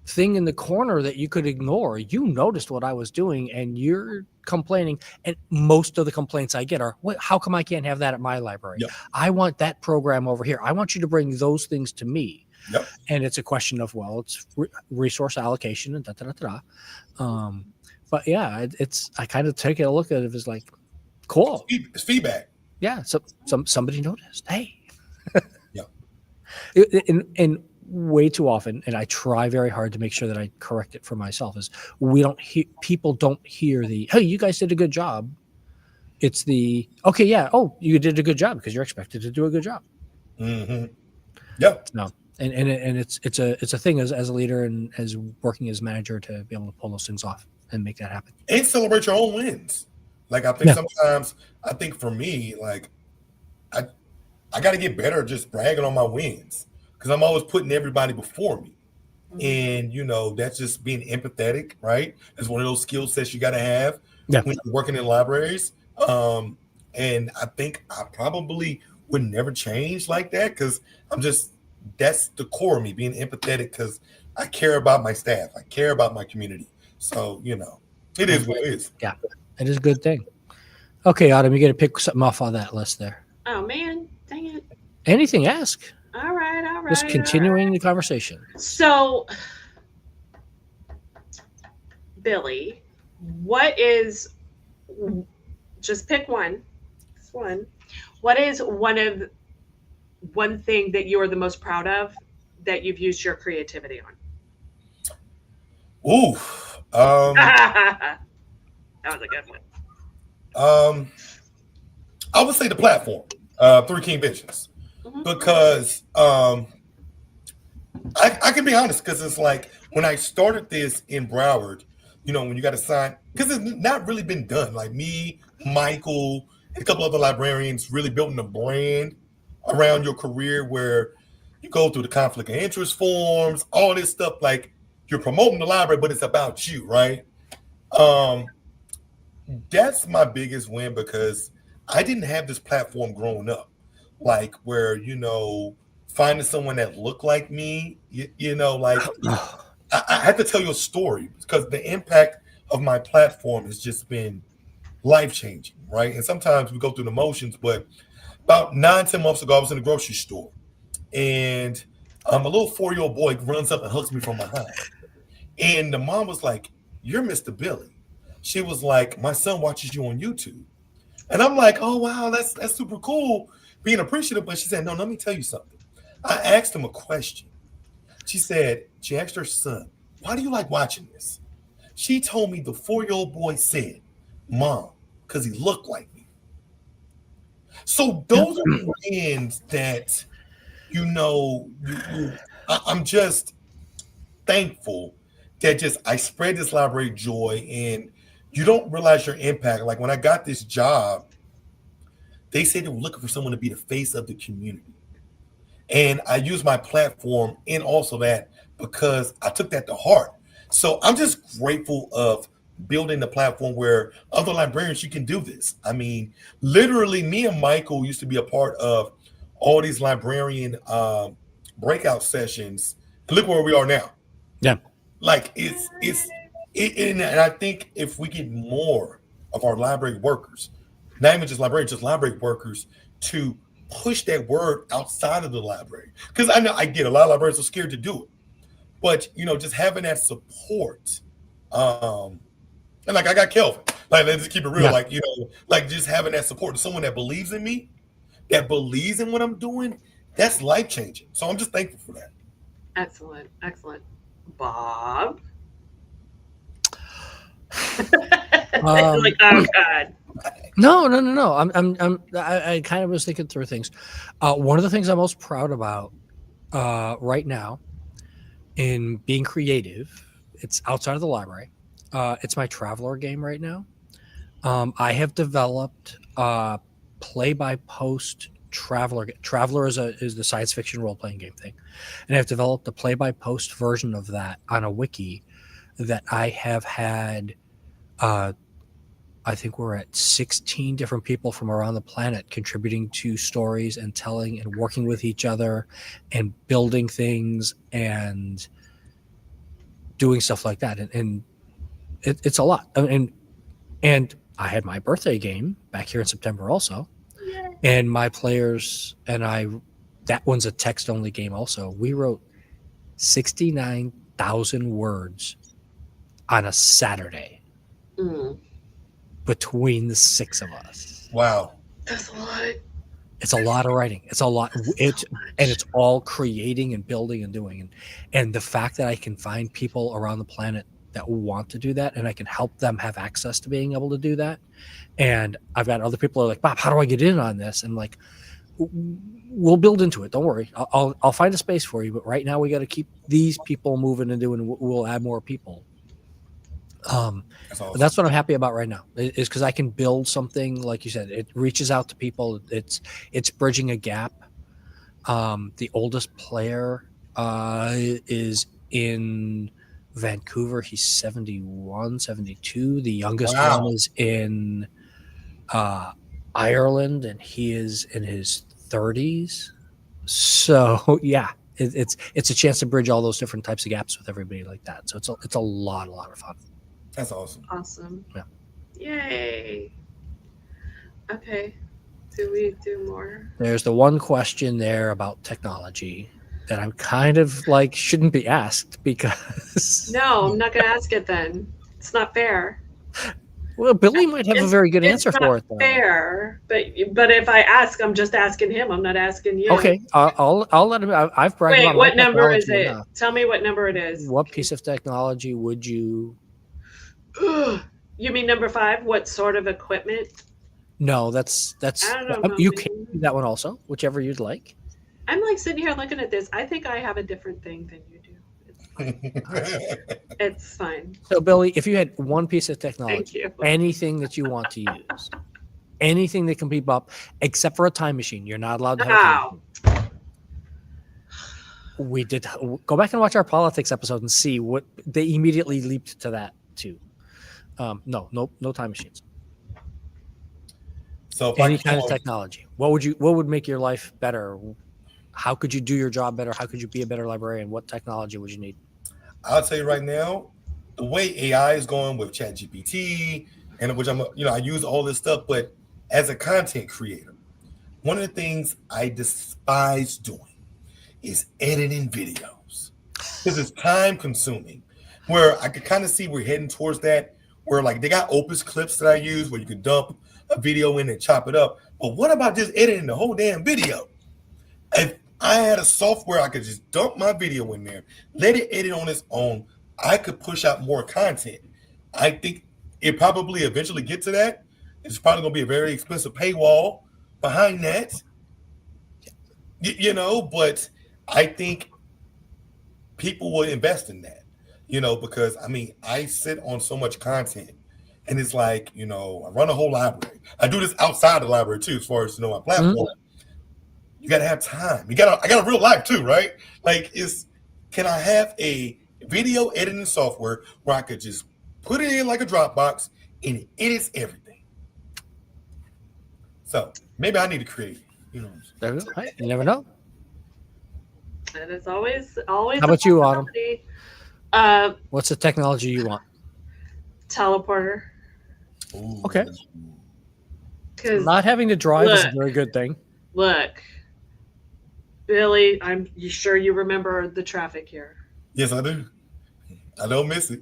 thing in the corner that you could ignore. You noticed what I was doing and you're complaining. And most of the complaints I get are, how come I can't have that at my library? Yep. I want that program over here. I want you to bring those things to me. Yep. And it's a question of, it's resource allocation and but yeah, I kind of take a look at it as like, cool. It's feedback. Yeah. So somebody noticed. Hey. Yeah. And way too often, and I try very hard to make sure that I correct it for myself, is people don't hear the, hey, you guys did a good job. It's the, okay, yeah, oh, you did a good job because you're expected to do a good job. Mm-hmm. Yep. No. And it's a thing as a leader and as working as manager to be able to pull those things off and make that happen. And celebrate your own wins. Like I think sometimes, for me, like I got to get better at just bragging on my wins because I'm always putting everybody before me. And, that's just being empathetic, right? It's one of those skill sets you got to have when you're working in libraries. And I think I probably would never change like that because that's the core of me, being empathetic because I care about my staff. I care about my community. So, it is what it is. Yeah, it is a good thing. Okay, Autumn, you got to pick something off on that list there. Oh, man. Dang it. Anything, ask. All right. Just continuing the conversation. So, Billy, just pick one. Just one. What is one thing that you are the most proud of that you've used your creativity on? Ooh. That was a good one. I would say the platform, Three King Visions, because I can be honest, because it's like when I started this in Broward, when you got to sign, because it's not really been done. Like me, Michael, and a couple other librarians really building a brand around your career where you go through the conflict of interest forms, all this stuff. Like you're promoting the library, but it's about you, right? Um, that's my biggest win because I didn't have this platform growing up, like where finding someone that looked like me, like I had to tell you a story because the impact of my platform has just been life changing, right? And sometimes we go through the motions, but about 9, 10 months ago, I was in the grocery store and a little 4-year-old boy runs up and hugs me from behind. And the mom was like, "You're Mr. Billy." She was like, "My son watches you on YouTube." And I'm like, "Oh, wow, that's super cool," being appreciative. But she said, "No, let me tell you something." I asked him a question. She asked her son, "Why do you like watching this?" She told me the 4-year-old boy said, "Mom, because he looked like me." So those are friends that, I'm just thankful that I spread this library joy and you don't realize your impact. Like when I got this job, they said they were looking for someone to be the face of the community. And I use my platform and also that because I took that to heart. So I'm just grateful of building the platform where other librarians, you can do this. I mean, literally me and Michael used to be a part of all these librarian breakout sessions. Look where we are now. Yeah. Like and I think if we get more of our library workers, not even just librarians, just library workers, to push that word outside of the library. Because I get a lot of librarians are scared to do it. But just having that support, and like I got Kelvin. Like let's just keep it real. Yeah. Like just having that support, someone that believes in me, that believes in what I'm doing, that's life changing. So I'm just thankful for that. Excellent. Bob. Like, oh God. No. I kind of was thinking through things. One of the things I'm most proud about right now in being creative, it's outside of the library. It's my Traveler game right now. I have developed play-by-post Traveler. Traveler is the science fiction role-playing game thing, and I've developed a play-by-post version of that on a wiki that I have had. I think we're at 16 different people from around the planet contributing to stories and telling and working with each other and building things and doing stuff like that. And it's a lot. And I had my birthday game back here in September also. Yeah. And my players and I, that one's a text only game also. We wrote 69,000 words on a Saturday. Between the 6 of us. Wow. That's a lot. It's a lot of writing. It's a lot. It's all creating and building and doing. And the fact that I can find people around the planet that want to do that and I can help them have access to being able to do that. And I've got other people who are like, "Bob, how do I get in on this?" And like, we'll build into it. Don't worry. I'll find a space for you. But right now we got to keep these people moving and doing. We'll add more people. That's what I'm happy about right now is because I can build something, like you said, it reaches out to people. It's bridging a gap. The oldest player is in Vancouver. He's 71, 72. The youngest one is in Ireland, and he is in his 30s. So yeah, it's a chance to bridge all those different types of gaps with everybody like that. So it's a lot of fun. That's awesome. Awesome. Yeah. Yay. Okay. Do we do more? There's the one question there about technology that I'm kind of like shouldn't be asked because. No, I'm not going to ask it then. It's not fair. Well, Billy might have a very good answer for it, though. Fair, but if I ask, I'm just asking him. I'm not asking you. Okay, I'll let him. I've bragged about. Wait, what number is it? Tell me what number it is. What piece of technology would you? You mean number 5? What sort of equipment? No, that's. I don't know, you can do that one also, whichever you'd like. I'm like sitting here looking at this. I think I have a different thing than you do. It's fine. So, Billy, if you had one piece of Thank technology, you. anything that you want to use, anything that can keep up, except for a time machine, you're not allowed to have a time Wow. machine. We did go back and watch our politics episode and see what they immediately leaped to that too. No time machines. So if Any kind of technology. What would make your life better? How could you do your job better? How could you be a better librarian? What technology would you need? I'll tell you right now, the way AI is going with ChatGPT, and which I use all this stuff, but as a content creator, one of the things I despise doing is editing videos because it's time consuming. Where I could kind of see we're heading towards that, where like they got Opus clips that I use where you can dump a video in and chop it up. But what about just editing the whole damn video? If I had a software I could just dump my video in there, let it edit on its own, I could push out more content. I think it probably eventually get to that. It's probably going to be a very expensive paywall behind that, but I think people will invest in that, because I sit on so much content and it's like, I run a whole library. I do this outside the library too, as far as, my platform. Mm-hmm. You got to have time. I got a real life too, right? Like can I have a video editing software where I could just put it in like a Dropbox and it edits everything? So maybe I need to create, You never know. And it's always. How about you, Autumn? What's the technology you want? Teleporter. Ooh. Okay. Not having to drive is a very good thing. Look, Billy, I'm sure you remember the traffic here. Yes, I do. I don't miss it.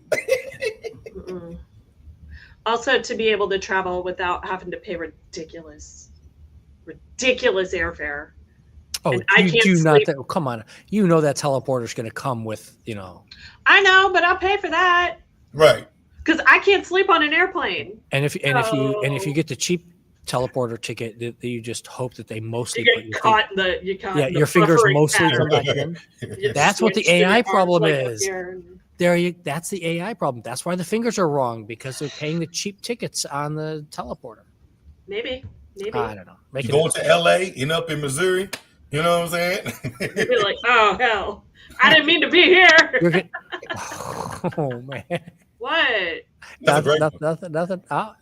Also, to be able to travel without having to pay ridiculous airfare. Oh, and I can't do sleep. not. Come on, that teleporter's going to come with, I know, but I'll pay for that. Right. Because I can't sleep on an airplane. And if you get the cheap teleporter ticket, that you just hope that they mostly you get caught in the your fingers mostly come back in. That's what the AI problem is. That's the AI problem. That's why the fingers are wrong, because they're paying the cheap tickets on the teleporter. Maybe. I don't know. You going to LA, end up in Missouri. You know what I'm saying? You'd be like, oh hell, I didn't mean to be here. Oh man. What? Nothing.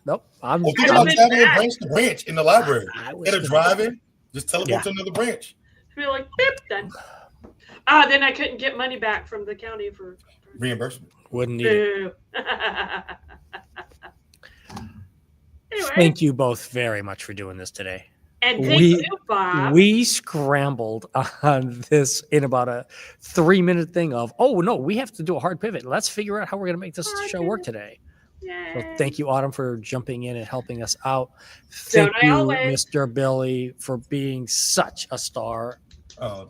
Nope. I'm traveling branch to branch in the library. Instead of driving, just teleport to another branch. Be like, beep, done. Then I couldn't get money back from the county for reimbursement. Wouldn't need it. Anyway. Thank you both very much for doing this today. And thank you, Bob. We scrambled on this in about a 3-minute thing of, we have to do a hard pivot. Let's figure out how we're going to make this show work today. Yay. So thank you, Autumn, for jumping in and helping us out. Thank you, Mr. Billy, for being such a star. Oh,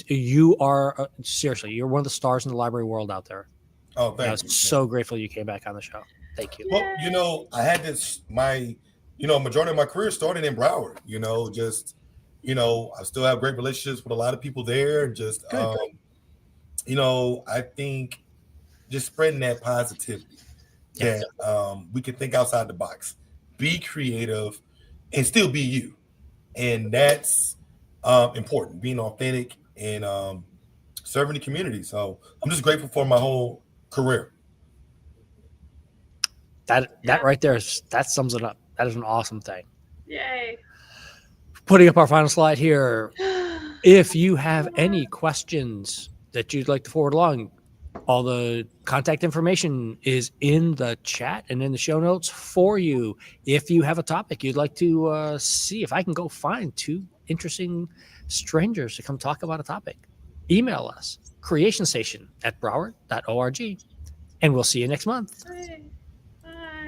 you are seriously, you're one of the stars in the library world out there. Oh, thank you. I was so grateful you came back on the show. Thank you. Well, I had majority of my career started in Broward, I still have great relationships with a lot of people there. And just, I think just spreading that positivity that we can think outside the box, be creative, and still be you. And that's important, being authentic and serving the community. So I'm just grateful for my whole career. That right there, that sums it up. That is an awesome thing. Yay. Putting up our final slide here. If you have any questions that you'd like to forward along, all the contact information is in the chat and in the show notes for you. If you have a topic you'd like to see if I can go find 2 interesting strangers to come talk about a topic, email us, creationstation@broward.org, and we'll see you next month. Hey.